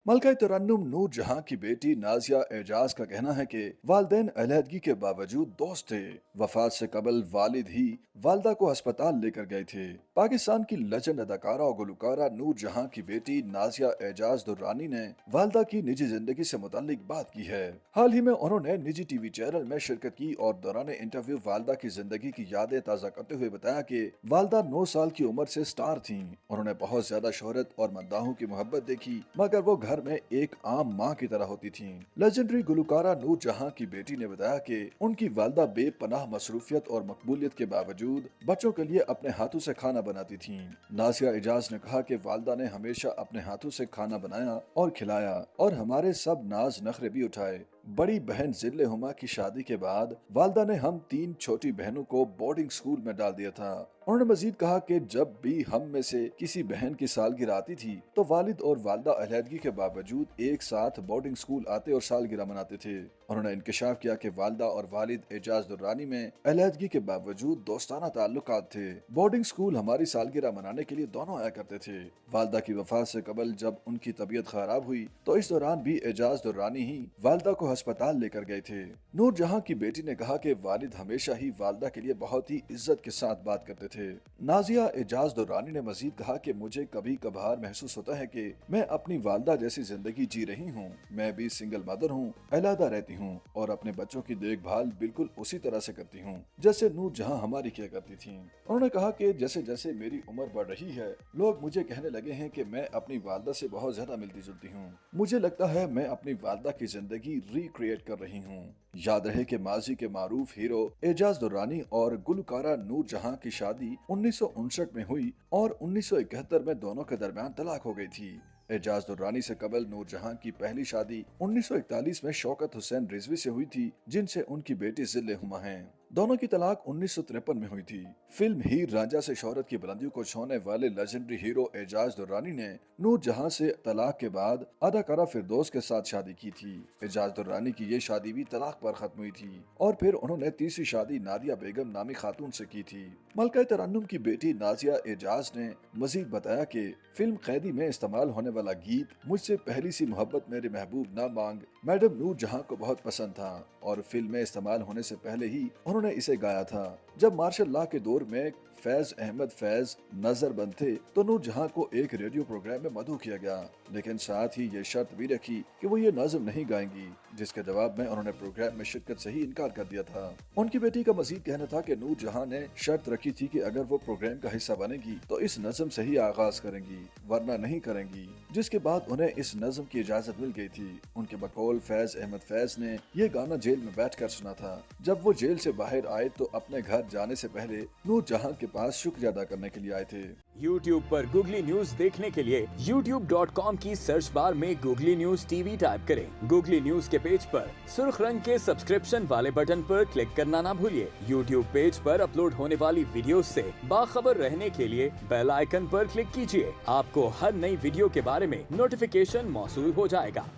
मलका तरन्नुम नूर जहां की बेटी नाजिया एजाज का कहना है कि वालिदैन अलहदगी के बावजूद दोस्त थे। वफात से कबल वालिद ही वालदा को अस्पताल लेकर गए थे। पाकिस्तान की लेजेंड अदाकारा और गुलकारा नूर जहां की बेटी नाजिया एजाज दुर्रानी ने वालदा की निजी जिंदगी से मुताल्लिक बात की है। हाल ही में उन्होंने निजी टीवी चैनल में शिरकत की और दौरान इंटरव्यू वालदा की जिंदगी की यादें ताज़ा करते हुए बताया कि वालदा 9 साल की उम्र से स्टार थीं। उन्होंने बहुत ज्यादा शोहरत और मद्दाहों की मोहब्बत देखी, मगर वो घर में एक आम माँ की तरह होती थीं। लेजेंडरी गुलकारा नूर जहां की बेटी ने बताया कि उनकी वालदा बेपनाह मसरूफियत और मकबूलियत के बावजूद बच्चों के लिए अपने हाथों से खाना बनाती थीं। नासिया एजाज ने कहा कि वालदा ने हमेशा अपने हाथों से खाना बनाया और खिलाया और हमारे सब नाज नखरे भी उठाए। बड़ी बहन जिल्ले हुमा की शादी के बाद वालदा ने हम 3 छोटी बहनों को बोर्डिंग स्कूल में डाल दिया था। उन्होंने मजीद कहा कि जब भी हम में से किसी बहन की सालगिरह आती थी तो वालिद और वालदा अलहदगी के बावजूद एक साथ बोर्डिंग स्कूल आते और सालगिरह मनाते थे। उन्होंने इंकशाफ किया कि वालदा और वालिद एजाज दुर्रानी में अलहदगी के बावजूद दोस्ताना ताल्लुकात थे। बोर्डिंग स्कूल हमारी सालगिरह मनाने के लिए दोनों आया करते थे। वालदा की वफात से कबल जब उनकी तबीयत खराब हुई तो इस दौरान भी एजाज दुर्रानी ही वालदा को अस्पताल लेकर गए थे। नूर जहां की बेटी ने कहा कि वालिद हमेशा ही वालदा के लिए बहुत ही इज्जत के साथ बात करते थे। नाजिया एजाज दुर्रानी ने मजीद कहा कि मुझे कभी कभार महसूस होता है कि मैं अपनी वालदा जैसी जिंदगी जी रही हूँ। मैं भी सिंगल मदर हूँ, अलहदा रहती हूँ और अपने बच्चों की देखभाल बिल्कुल उसी तरह से करती हूँ जैसे नूर जहां हमारी किया करती थी। उन्होंने कहा कि जैसे जैसे मेरी उम्र बढ़ रही है लोग मुझे कहने लगे हैं कि मैं अपनी वालदा से बहुत ज्यादा मिलती जुलती हूँ। मुझे लगता है मैं अपनी वालदा की जिंदगी रिक्रिएट कर रही हूँ। याद रहे कि माजी के मारूफ हीरो एजाज दुर्रानी और गुलकारा नूर जहां की शादी 1959 में हुई और 1971 में दोनों के दरमियान तलाक हो गई थी। एजाज दुर्रानी से कबल नूर जहां की पहली शादी 1941 में शौकत हुसैन रिजवी से हुई थी, जिनसे उनकी बेटी जिल्ले हुमा है। दोनों की तलाक 1953 में हुई थी। फिल्म हीर रांझा से शोहरत की बुलंदियों को छूने वाले लेजेंडरी हीरो एजाज दुर्रानी ने नूर जहां से तलाक के बाद अदाकारा फिरदौस के साथ शादी की थी। एजाज दुर्रानी की ये शादी भी तलाक पर खत्म हुई थी और फिर उन्होंने तीसरी शादी नादिया बेगम नामी खातून से की थी। मलका तरन्नुम की बेटी नाजिया एजाज ने मजीद बताया कि फिल्म कैदी में इस्तेमाल होने वाला गीत मुझसे पहली सी मोहब्बत मेरे महबूब ना मांग मैडम नूर जहां को बहुत पसंद था और फिल्म में इस्तेमाल होने से पहले ही उन्होंने इसे गाया था। जब मार्शल लॉ के दौर में फैज अहमद फैज नजर बंद थे तो नूर जहां को एक रेडियो प्रोग्राम में मदऊ किया गया, लेकिन साथ ही ये शर्त भी रखी कि वो ये नज़म नहीं गाएंगी, जिसके जवाब में उन्होंने प्रोग्राम में शिरकत से ही इनकार कर दिया था। उनकी बेटी का मजीद कहना था कि नूर जहां ने शर्त रखी थी कि अगर वो प्रोग्राम का हिस्सा बनेगी तो इस नज़म से ही आगाज करेंगी वरना नहीं करेंगी, जिसके बाद उन्हें इस नज़म की इजाजत मिल गई थी। उनके बकौल फैज अहमद फैज ने ये गाना जेल में बैठकर सुना था। जब वो जेल से बाहर आए तो अपने घर जाने से पहले नूर जहां के पास शुक्रिया अदा करने के लिए आए थे। YouTube पर गूगली न्यूज देखने के लिए youtube.com की सर्च बार में गूगली न्यूज टीवी टाइप करें। गूगली न्यूज के पेज पर सुर्ख रंग के सब्सक्रिप्शन वाले बटन पर क्लिक करना ना भूलिए। YouTube पेज पर अपलोड होने वाली वीडियो से बाखबर रहने के लिए बेल आइकन पर क्लिक कीजिए। आपको हर नई वीडियो के बारे में नोटिफिकेशन मौसूल हो जाएगा।